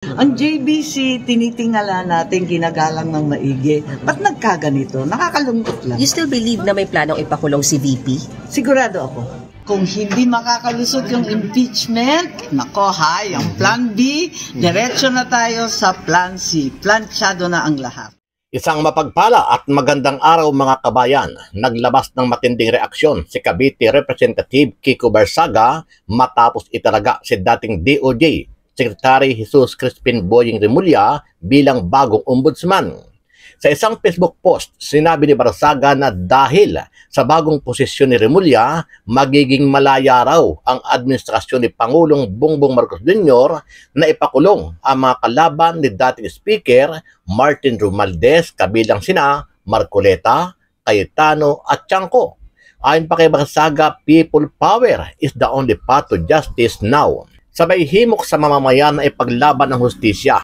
Ang JBC, tinitingala natin ginagalang ng maigi. Ba't nagkaganito? Nakakalungkot lang. You still believe na may planong ipakulong si VP? Sigurado ako. Kung hindi makakalusot yung impeachment, nako ha, yung plan B, diretso na tayo sa plan C. Planchado na ang lahat. Isang mapagpala at magandang araw mga kabayan, naglabas ng matinding reaksyon si Cavite Representative Kiko Barsaga matapos italaga si dating DOJ Secretary Jesus Crispin Boying Remulla bilang bagong ombudsman. Sa isang Facebook post, sinabi ni Barsaga na dahil sa bagong posisyon ni Remulla, magiging malaya raw ang administrasyon ni Pangulong Bongbong Marcos Jr. na ipakulong ang mga kalaban ni dating Speaker Martin Romualdez kabilang sina Marcoleta, Cayetano at Chanco. Ayon pa kay Barsaga, people power is the only path to justice now. Sabay himok sa mamamayan na ipaglaban ng hustisya.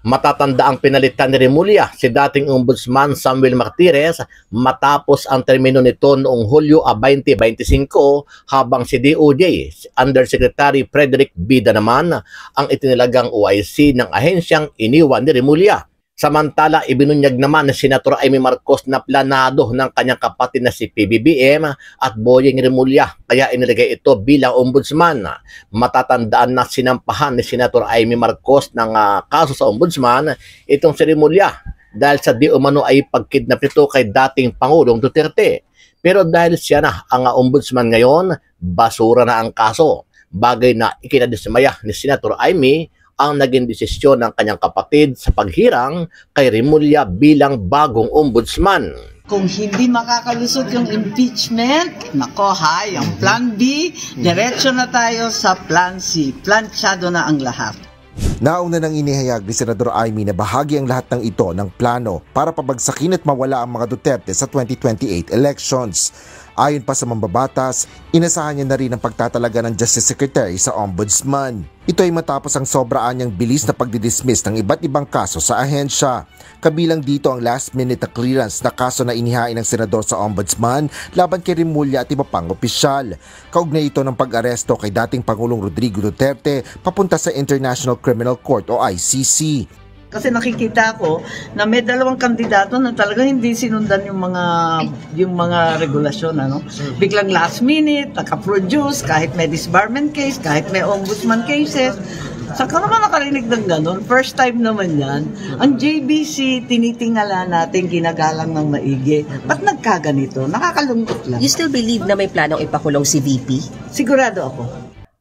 Matatanda ang pinalitan ni Remulla si dating Ombudsman Samuel Martires matapos ang termino nito noong Hulyo 2025 habang si DOJ Undersecretary Frederick Bida naman ang itinilagang OIC ng ahensyang iniwan ni Remulla. Samantala, ibinunyag naman ni Senator Amy Marcos na planado ng kanyang kapatid na si PBBM at Boying Remulla kaya inilagay ito bilang ombudsman. Matatandaan na sinampahan ni Senator Amy Marcos ng kaso sa ombudsman itong si Remulla dahil sa di umano ay pagkidnap nito kay dating Pangulong Duterte. Pero dahil siya na ang ombudsman ngayon, basura na ang kaso. Bagay na ikinadismaya ni Senator Amy ang naging desisyon ng kanyang kapatid sa paghirang kay Remulla bilang bagong ombudsman. Kung hindi makakalusot yung impeachment, nako ha, yung plan B, diretso na tayo sa plan C. Planchado na ang lahat. Nauna nang inihayag ni Senador Amy na bahagi ang lahat ng ito ng plano para pabagsakin at mawala ang mga Duterte sa 2028 elections. Ayon pa sa mambabatas, inasahan niya na rin ang pagtatalaga ng Justice Secretary sa Ombudsman. Ito ay matapos ang sobraan niyang bilis na pagdidismiss ng iba't ibang kaso sa ahensya. Kabilang dito ang last-minute na clearance na kaso na inihain ng senador sa Ombudsman laban kay Remulla at iba pang opisyal. Kaugnay ito ng pag-aresto kay dating Pangulong Rodrigo Duterte papunta sa International Criminal Court o ICC. Kasi nakikita ko na may dalawang kandidato na talaga hindi sinundan yung mga regulasyon, ano. Biglang last minute, naka-produce kahit may disbarment case, kahit may ombudsman cases. Saka naman nakarinig ng ganun. First time naman yan. Ang JBC, tinitingala natin ginagalang ng maigi. Ba't nagkaganito? Nakakalungkot lang. You still believe na may planong ipakulong si VP? Sigurado ako.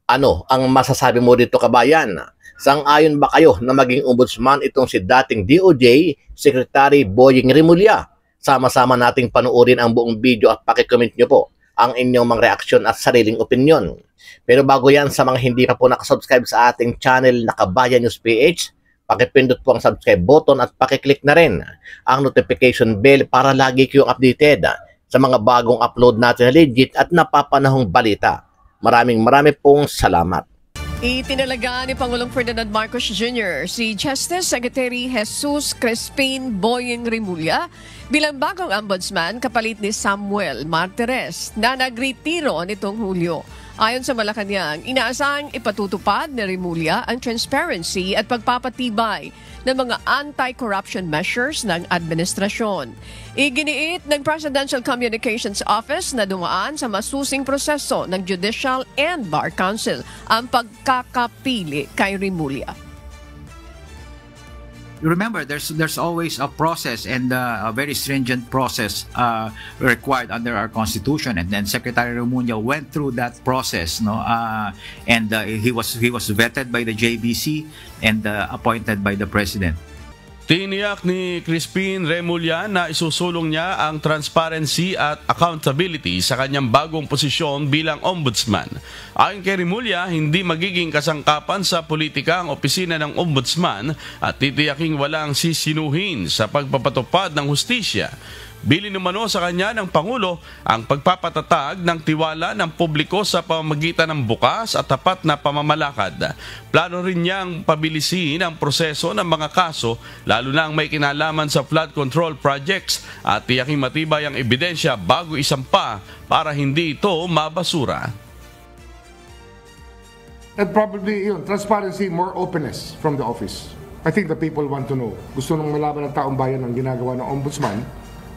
Ano ang masasabi mo dito kabayan? Sang-ayon ba kayo na maging ombudsman itong si dating DOJ Secretary Boying Remulla? Sama-sama nating panuorin ang buong video at pakicomment nyo po ang inyong mga reaksyon at sariling opinion. Pero bago yan, sa mga hindi pa po nakasubscribe sa ating channel na Kabayan News PH, pakipindot po ang subscribe button at pakiclick na rin ang notification bell para lagi kayong updated sa mga bagong upload natin na legit at napapanahong balita. Maraming pong salamat. Itinalaga ni Pangulong Ferdinand Marcos Jr. si Justice Secretary Jesus Crispin Boying Remulla bilang bagong ombudsman kapalit ni Samuel Martires na nagretiro nitong Hulyo. Ayon sa Malacanang, inaasahang ipatutupad ni Remulla ang transparency at pagpapatibay ng mga anti-corruption measures ng administrasyon. Iginiit ng Presidential Communications Office na dumaan sa masusing proseso ng Judicial and Bar Council ang pagkakapili kay Remulla. Remember, there's always a process and a very stringent process required under our constitution, and then Secretary Remulla went through that process, no, and he was vetted by the JBC and appointed by the President. Tiniyak ni Crispin Remulla na isusulong niya ang transparency at accountability sa kanyang bagong posisyon bilang ombudsman. Ayon kay Remulla, hindi magiging kasangkapan sa politika ang opisina ng ombudsman at titiyaking walang sisinuhin sa pagpapatupad ng hustisya. Bilin umano sa kanya ng Pangulo ang pagpapatatag ng tiwala ng publiko sa pamamagitan ng bukas at tapat na pamamalakad. Plano rin niyang pabilisin ang proseso ng mga kaso lalo na ang may kinalaman sa flood control projects at tiyaking matibay ang ebidensya bago isampa para hindi ito mabasura. And probably, transparency, more openness from the office. I think the people want to know. Gusto nang malaman ng taong bayan ang ginagawa ng ombudsman.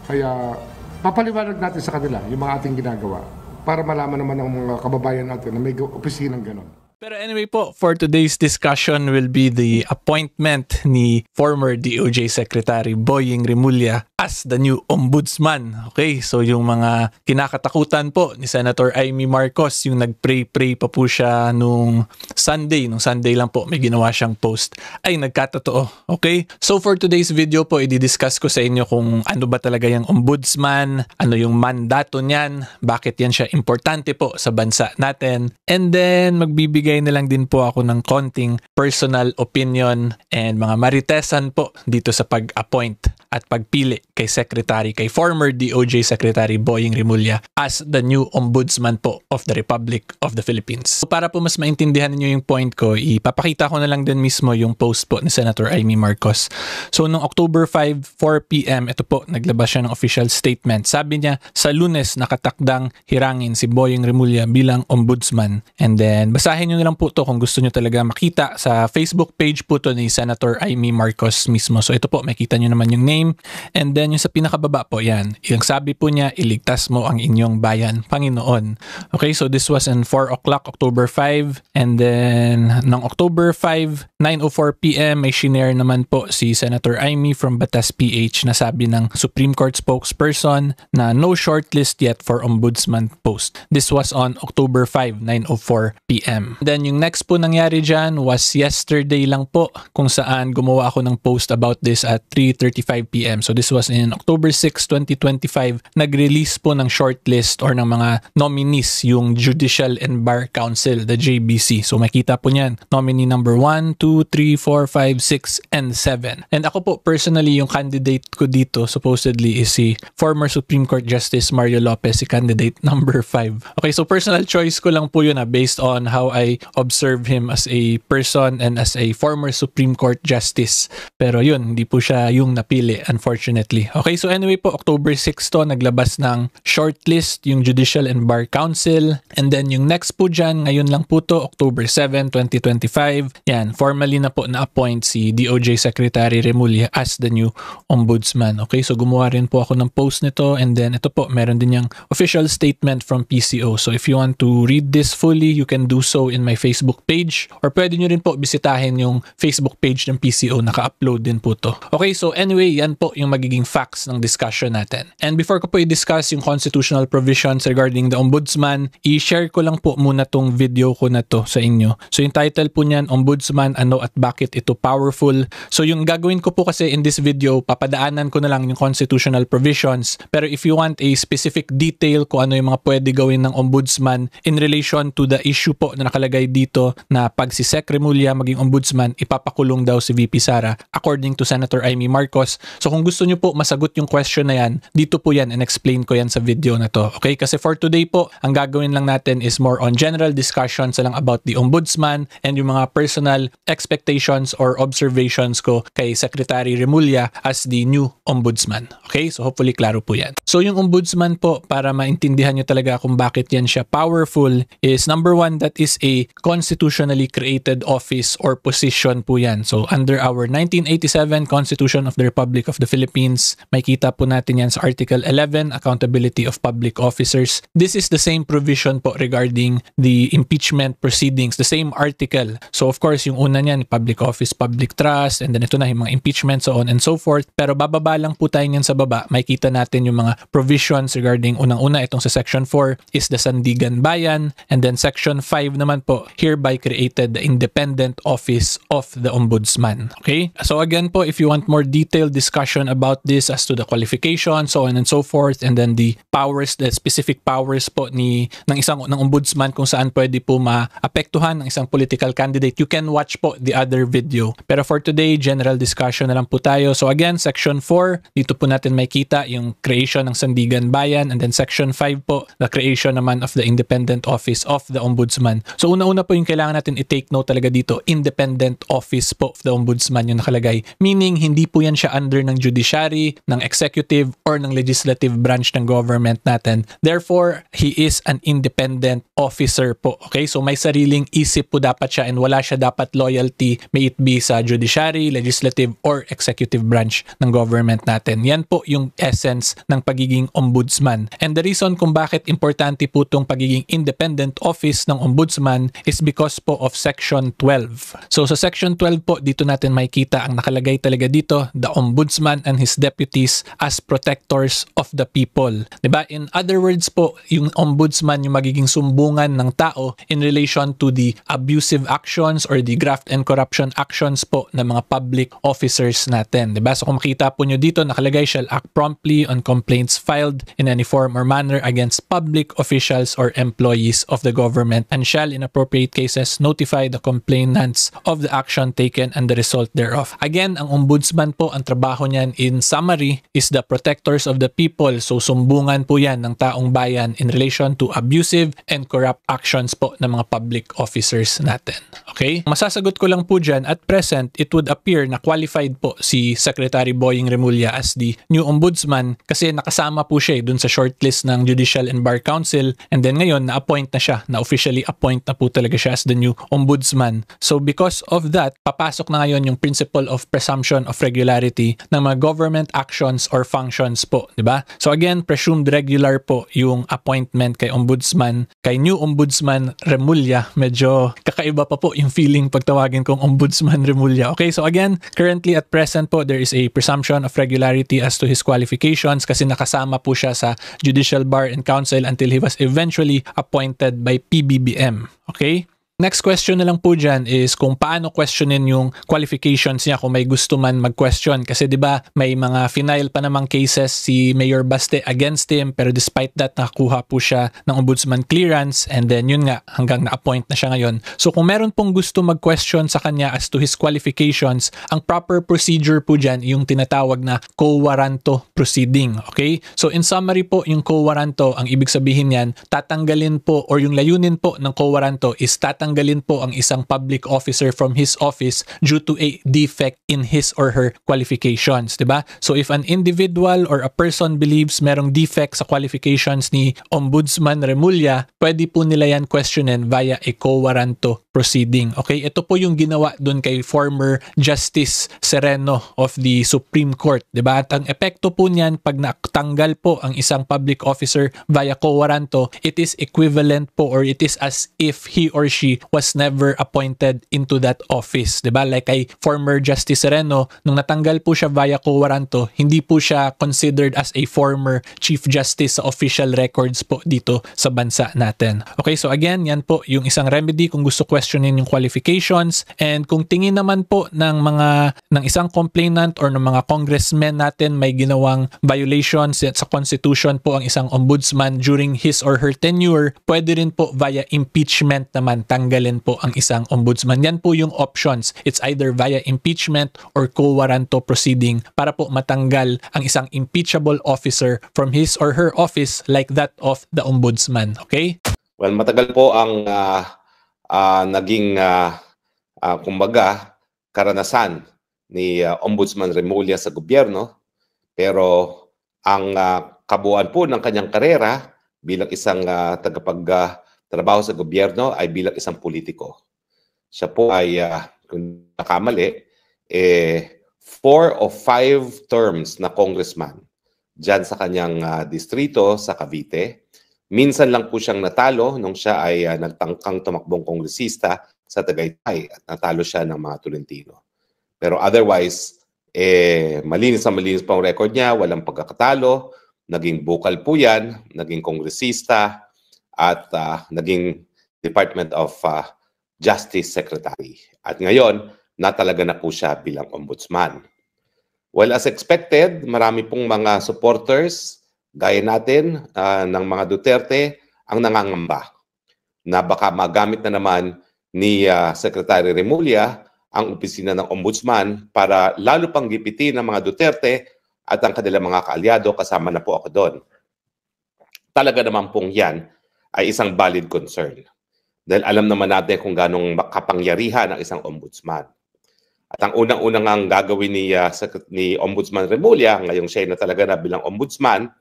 Kaya papaliwanag natin sa kanila yung mga ating ginagawa para malaman naman ng mga kababayan natin na may opisinang ganon. Pero anyway po, for today's discussion will be the appointment ni former DOJ Secretary Boying Remulla as the new ombudsman. Okay, so yung mga kinakatakutan po ni Senator Amy Marcos, yung nag-pray pa po siya nung Sunday lang po may ginawa siyang post, ay nagkatotoo. Okay, so for today's video po, i-discuss ko sa inyo kung ano ba talaga yung ombudsman, ano yung mandato niyan, bakit yan siya importante po sa bansa natin, and then magbibigay na lang din po ako ng konting personal opinion and mga maritesan po dito sa pag-appoint at pagpili kay former DOJ Secretary Boying Remulla as the new ombudsman po of the Republic of the Philippines. So para po mas maintindihan niyo yung point ko, ipapakita ko na lang din mismo yung post po ni Senator Amy Marcos. So noong October 5, 4 p.m., ito po, naglabas siya ng official statement. Sabi niya, sa Lunes nakatakdang hirangin si Boying Remulla bilang ombudsman. And then basahin niyo na lang po to kung gusto niyo talaga makita. Sa Facebook page po to ni Senator Amy Marcos mismo. So ito po, makita niyo naman yung name. And then yung sa pinakababa po, yan. Yung sabi po niya, iligtas mo ang inyong bayan, Panginoon. Okay, so this was in 4 o'clock, October 5. And then, ng October 5, 9:04 p.m., may shinare naman po si Senator Amy from Batas PH na sabi ng Supreme Court spokesperson na no shortlist yet for ombudsman post. This was on October 5, 9:04 p.m. Then yung next po nangyari dyan was yesterday lang po, kung saan gumawa ako ng post about this at 3:35 p.m. So this was in October 6, 2025. Nag-release po ng shortlist or ng mga nominees yung Judicial and Bar Council, the JBC. So makita po niyan, nominee number 1, 2, 3, 4, 5, 6, and 7. And ako po personally, yung candidate ko dito supposedly is si former Supreme Court Justice Mario Lopez, si candidate number 5. Okay, so personal choice ko lang po yun based on how I observe him as a person and as a former Supreme Court Justice. Pero yun, hindi po siya yung napili, unfortunately. Okay, so anyway po, October 6 to, naglabas ng shortlist yung Judicial and Bar Council. And then yung next po dyan, ngayon lang po to, October 7, 2025. Yan, formally na po na-appoint si DOJ Secretary Remulla as the new ombudsman. Okay, so gumawa rin po ako ng post nito. And then ito po, meron din yung official statement from PCO. So if you want to read this fully, you can do so in my Facebook page. Or pwede nyo rin po bisitahin yung Facebook page ng PCO. Naka-upload din po to. Okay, so anyway, yan po yung magiging facts ng discussion natin. And before ko po i-discuss yung constitutional provisions regarding the ombudsman, i-share ko lang po muna tong video ko na to sa inyo. So yung title po niyan, Ombudsman, ano at bakit ito powerful. So yung gagawin ko po kasi in this video, papadaanan ko na lang yung constitutional provisions. Pero if you want a specific detail kung ano yung mga pwede gawin ng ombudsman in relation to the issue po na nakalagay dito na pag si Sec Remulla maging ombudsman, ipapakulong daw si VP Sara according to Senator Amy Marcos. So kung gusto nyo po masagot yung question na yan, dito po yan and explain ko yan sa video na to. Okay? Kasi for today po, ang gagawin lang natin is more on general discussions lang about the ombudsman and yung mga personal expectations or observations ko kay Secretary Remulla as the new ombudsman. Okay? So hopefully klaro po yan. So yung ombudsman po, para maintindihan nyo talaga kung bakit yan siya powerful, is number 1, that is a constitutionally created office or position po yan. So under our 1987 Constitution of the Republic of the Philippines, may kita po natin yan sa Article 11, Accountability of Public Officers. This is the same provision po regarding the impeachment proceedings, the same article. So of course, yung una niyan, public office, public trust, and then ito na yung mga impeachment, so on and so forth. Pero bababa lang po tayo niyan sa baba, may kita natin yung mga provisions regarding unang-una, itong sa Section 4 is the Sandigan Bayan, and then Section 5 naman po, hereby created the independent office of the Ombudsman. Okay? So again po, if you want more detailed discussion about this as to the qualifications, so on and so forth, and then the powers, the specific powers po ng ombudsman kung saan pwede po maapektuhan ng isang political candidate, you can watch po the other video. Pero for today, general discussion na lang po tayo. So again, Section 4, dito po natin makita yung creation ng Sandigan Bayan, and then Section 5 po, the creation naman of the independent office of the Ombudsman. So una-una po yung kailangan natin i-take note talaga dito, independent office po of the Ombudsman yung nakalagay. Meaning, hindi po yan siya under either ng judiciary, ng executive, or ng legislative branch ng government natin. Therefore, he is an independent officer po. Okay? So may sariling isip po dapat siya and wala siya dapat loyalty, may it be sa judiciary, legislative, or executive branch ng government natin. Yan po yung essence ng pagiging ombudsman. And the reason kung bakit importante po itong pagiging independent office ng ombudsman is because po of Section 12. So sa Section 12 po, dito natin makikita ang nakalagay talaga dito, the ombudsman and his deputies as protectors of the people. Diba? In other words po, yung ombudsman yung magiging sumbungan ng tao in relation to the abusive actions or the graft and corruption actions po ng mga public officers natin. Diba? So kung makita po nyo dito, nakalagay shall act promptly on complaints filed in any form or manner against public officials or employees of the government and shall in appropriate cases notify the complainants of the action taken and the result thereof. Again, ang ombudsman po, ang trabaho niyan in summary is the protectors of the people. So sumbungan po yan ng taong bayan in relation to abusive and corrupt actions po ng mga public officers natin. Okay? Masasagot ko lang po dyan, at present, it would appear na qualified po si Secretary Boying Remulla as the new ombudsman kasi nakasama po siya dun sa shortlist ng Judicial and Bar Council, and then ngayon na-appoint na siya, na-officially appoint na po talaga siya as the new ombudsman. So because of that, papasok na ngayon yung principle of presumption of regularity ng mga government actions or functions po, di ba? So again, presumed regular po yung appointment kay ombudsman, kay new ombudsman Remulla. Medyo kakaiba pa po yung feeling pag tawagin kong ombudsman Remulla. Okay, so again, currently at present po, there is a presumption of regularity as to his qualifications kasi nakasama po siya sa Judicial Bar and Council until he was eventually appointed by PBBM. Okay? Next question na lang po dyan is kung paano questionin yung qualifications niya kung may gusto man mag-question. Kasi di ba may mga final pa namang cases si Mayor Baste against him, pero despite that nakakuha po siya ng ombudsman clearance, and then yun nga hanggang na-appoint na siya ngayon. So kung meron pong gusto mag-question sa kanya as to his qualifications, ang proper procedure po dyan yung tinatawag na quo warranto proceeding. Okay? So in summary po, yung quo warranto, ang ibig sabihin yan, tatanggalin po or yung layunin po ng quo warranto is tatanggalin po ang isang public officer from his office due to a defect in his or her qualifications, diba? So if an individual or a person believes merong defect sa qualifications ni Ombudsman Remulla, pwede po nila yan questionin via a quo warranto proceeding. Okay? Ito po yung ginawa dun kay former Justice Sereno of the Supreme Court, diba? At ang epekto po niyan pag natanggal po ang isang public officer via quo warranto, it is equivalent po or it is as if he or she was never appointed into that office. Diba? Like kay former Justice Sereno, nung natanggal po siya via quo warranto, hindi po siya considered as a former Chief Justice sa official records po dito sa bansa natin. Okay, so again, yan po yung isang remedy kung gusto questionin yung qualifications, and kung tingin naman po ng isang complainant or ng mga congressmen natin may ginawang violations sa Constitution po ang isang ombudsman during his or her tenure, pwede rin po via impeachment naman tanggalin po ang isang ombudsman. Yan po yung options. It's either via impeachment or quo warranto proceeding para po matanggal ang isang impeachable officer from his or her office like that of the ombudsman. Okay? Well, matagal po ang naging kumbaga karanasan ni Ombudsman Remulla sa gobyerno, pero ang kabuuan po ng kanyang karera bilang isang tagapagtrabaho sa gobyerno ay bilang isang politiko. Siya po ay, kung nakamali, 4 o 5 terms na congressman dyan sa kanyang distrito sa Cavite. Minsan lang po siyang natalo nung siya ay nagtangkang tumakbong kongresista sa Tagaytay at natalo siya ng mga Tolentino. Pero otherwise, malinis na malinis pa ang record niya, walang pagkakatalo, naging bukal po yan, naging kongresista, at naging Department of Justice Secretary. At ngayon, natalaga na po siya bilang ombudsman. Well, as expected, marami pong mga supporters, gaya natin, ng mga Duterte, ang nangangamba na baka magamit na naman ni Secretary Remulla ang opisina ng ombudsman para lalo pang gipitin ng mga Duterte at ang kanilang mga kaalyado, kasama na po ako doon. Talaga naman pong yan ay isang valid concern. Dahil alam naman natin kung ganong makapangyarihan ang isang ombudsman. At ang unang-unang ang gagawin ni Ombudsman Remulla, ngayong siya na talaga na bilang Ombudsman,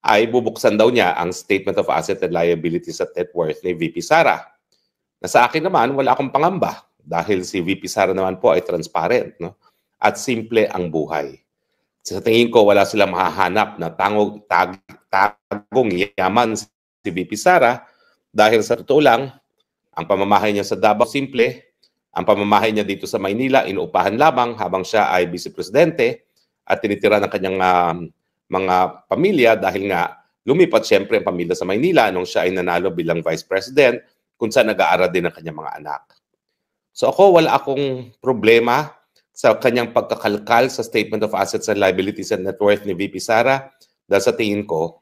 ay bubuksan daw niya ang Statement of Asset and Liabilities at Net Worth ni VP Sara. Na sa akin naman, wala akong pangamba dahil si VP Sara naman po ay transparent, no? At simple ang buhay. Sa tingin ko, wala silang mahahanap na tagong yaman si VP Sara dahil sa totoo lang, ang pamamahay niya sa Davao simple, ang pamamahay niya dito sa Maynila inuupahan lamang habang siya ay Vice Presidente at tinitira ng kanyang mga pamilya dahil nga lumipat siyempre ang pamilya sa Maynila nung siya ay nanalo bilang Vice President kung saan nag-aaral din ang kanyang mga anak. So ako, wala akong problema sa kanyang pagkakalkal sa Statement of Assets and Liabilities and Net Worth ni VP Sara dahil sa tingin ko,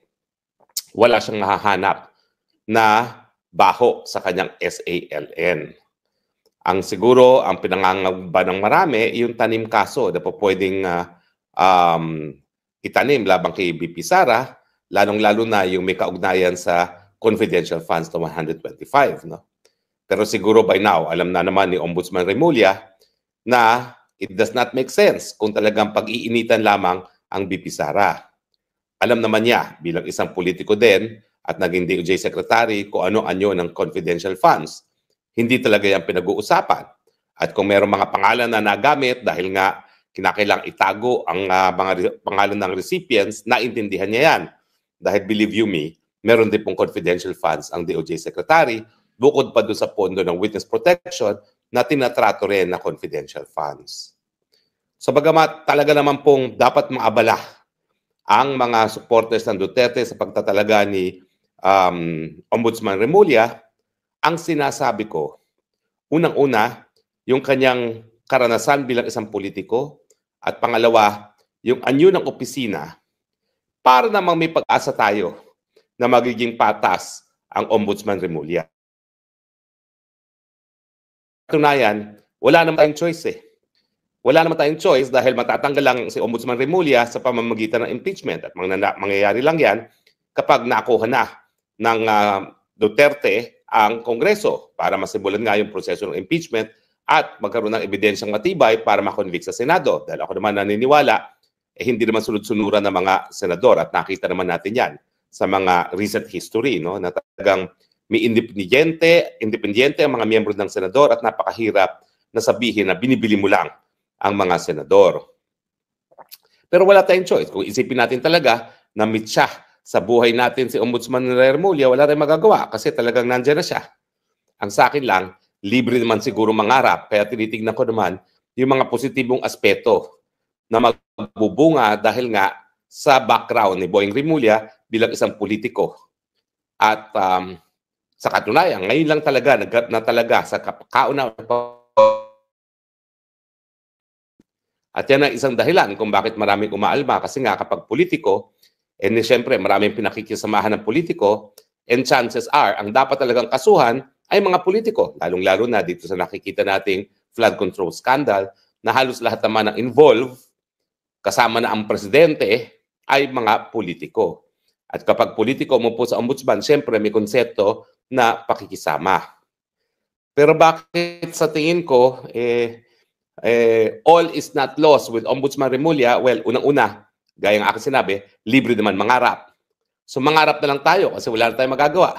wala siyang mahahanap na baho sa kanyang SALN. Ang siguro, ang pinangangamba ng marami, yung tanim kaso na po pwedeng itanim labang kay VP Sara, lalong-lalo na yung may kaugnayan sa confidential funds to 125. No? Pero siguro by now, alam na naman ni Ombudsman Remulla na it does not make sense kung talagang pag-iinitan lamang ang VP Sara. Alam naman niya bilang isang politiko din at naging DOJ Secretary kung ano-anyo ng confidential funds. Hindi talaga yan pinag-uusapan. At kung mayroong mga pangalan na nagamit dahil nga kinakailang itago ang mga pangalan ng recipients, naintindihan niya yan. Dahil believe you me, meron din pong confidential funds ang DOJ Secretary bukod pa doon sa pondo ng witness protection na tinatrato rin na confidential funds. So bagamat talaga naman pong dapat maabala ang mga supporters ng Duterte sa pagtatalaga ni Ombudsman Remulla, ang sinasabi ko, unang-una, yung kanyang karanasan bilang isang politiko at pangalawa, yung anyo ng opisina para namang may pag-asa tayo na magiging patas ang Ombudsman Remulla. Tunayan, wala naman tayong choice eh. Wala naman tayong choice dahil matatanggal lang si Ombudsman Remulla sa pamamagitan ng impeachment at mangyayari lang yan kapag nakuha na ng Duterte ang Kongreso para masimulan nga yung proseso ng impeachment at magkaroon ng ebidensyang matibay para makonvict sa Senado. Dahil ako naman naniniwala, hindi naman sunod-sunuran ng mga senador at nakita naman natin yan sa mga recent history, no? Na talagang may independyente ang mga miyembro ng senador at napakahirap na sabihin na binibili mo lang ang mga senador. Pero wala tayong choice. Kung isipin natin talaga na mitsa sa buhay natin si Ombudsman Remulla, wala tayong magagawa kasi talagang nandiyan na siya. Ang sa akin lang, libre naman siguro mangarap. Kaya tinitignan ko naman yung mga positibong aspeto na magbubunga dahil nga sa background ni Boying Remulla bilang isang politiko. At sa katunayan, ngayon lang talaga sa kauna. At yan ang isang dahilan kung bakit maraming umaalma kasi nga kapag politiko, siyempre maraming pinakikisamahan ng politiko, and chances are, ang dapat talagang kasuhan ay mga politiko, lalong-lalo na dito sa nakikita nating flood control scandal na halos lahat naman ng involved, kasama na ang presidente, ay mga politiko. At kapag politiko umupo sa ombudsman, siyempre may konsepto na pakikisama. Pero bakit sa tingin ko, all is not lost with Ombudsman Remulla? Well, unang-una, gaya ng aking sinabi, libre naman mangarap. So mangarap na lang tayo kasi wala na tayong magagawa.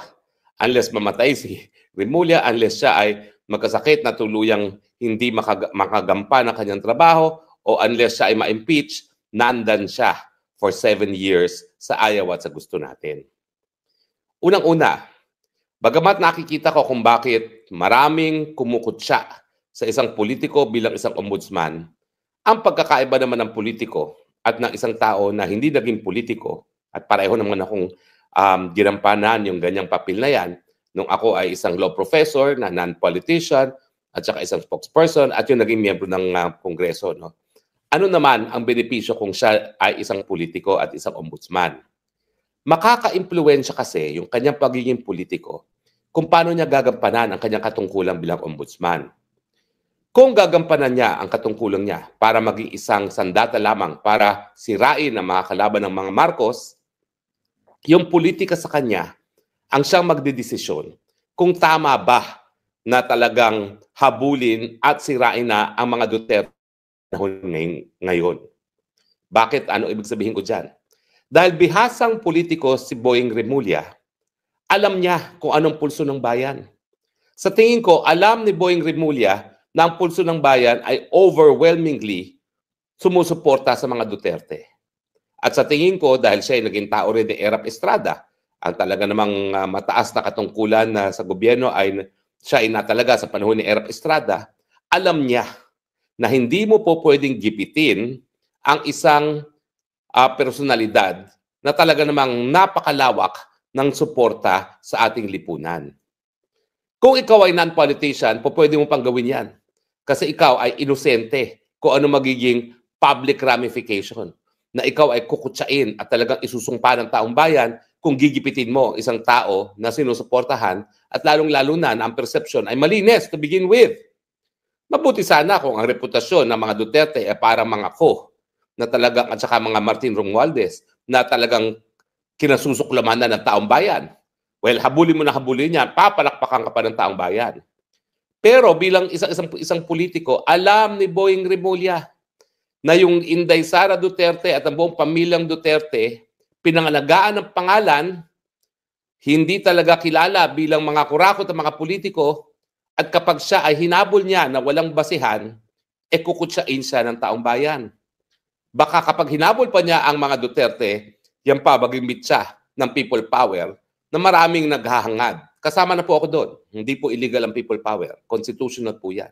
Unless mamatay si Remulla, unless siya ay magkasakit na tuluyang hindi makagampa ng kanyang trabaho, o unless siya ay ma-impeach, nandan siya for 7 years sa ayaw at sa gusto natin. Unang-una, bagamat nakikita ko kung bakit maraming kumukutsa sa isang politiko bilang isang ombudsman, ang pagkakaiba naman ng politiko at ng isang tao na hindi naging politiko, at pareho naman akong ginampanan yung ganyang papel na yan, nung ako ay isang law professor na non-politician at saka isang spokesperson at yung naging miyembro ng Kongreso. No? Ano naman ang benepisyo kung siya ay isang politiko at isang ombudsman? Makaka-impluwensya kasi yung kanyang pagiging politiko kung paano niya gagampanan ang kanyang katungkulan bilang ombudsman. Kung gagampanan niya ang katungkulan niya para maging isang sandata lamang para sirain ang mga kalaban ng mga Marcos, yung politika sa kanya ang siyang magdedesisyon kung tama ba na talagang habulin at sirain na ang mga Duterte ngayon. Bakit? Ano ibig sabihin ko dyan? Dahil bihasang politiko si Boying Remulla, alam niya kung anong pulso ng bayan. Sa tingin ko, alam ni Boying Remulla na ang pulso ng bayan ay overwhelmingly sumusuporta sa mga Duterte. At sa tingin ko, dahil siya ay naging tao rin ni Erap Estrada, ang talaga namang mataas na katungkulan na sa gobyerno ay siya ay natalaga sa panahon ni Erap Estrada, alam niya na hindi mo po pwedeng gipitin ang isang personalidad na talaga namang napakalawak ng suporta sa ating lipunan. Kung ikaw ay non-politician, po pwede mo pang gawin yan. Kasi ikaw ay inosente kung ano magiging public ramification. Na ikaw ay kukutsain at talagang isusumpa ng taong bayan kung gigipitin mo isang tao na sinusuportahan at lalong-lalo na ang perception ay malinis to begin with. Mabuti sana kung ang reputasyon ng mga Duterte ay parang mga Ko na talagang at saka mga Martin Romualdez na talagang kinasusuklaman na ng taong bayan. Well, habulin mo na habulin yan, papalakpakan ka pa ng taong bayan. Pero bilang isang politiko, alam ni Boying Remulla na yung Inday Sara Duterte at ang buong pamilyang Duterte, pinangalagaan ng pangalan, hindi talaga kilala bilang mga kurakot at mga politiko, at kapag siya ay hinabol niya na walang basihan, kukutsain siya ng taong bayan. Baka kapag hinabol pa niya ang mga Duterte, yan pa maging mitsa ng people power na maraming naghahangad. Kasama na po ako doon. Hindi po illegal ang people power. Constitutional po yan.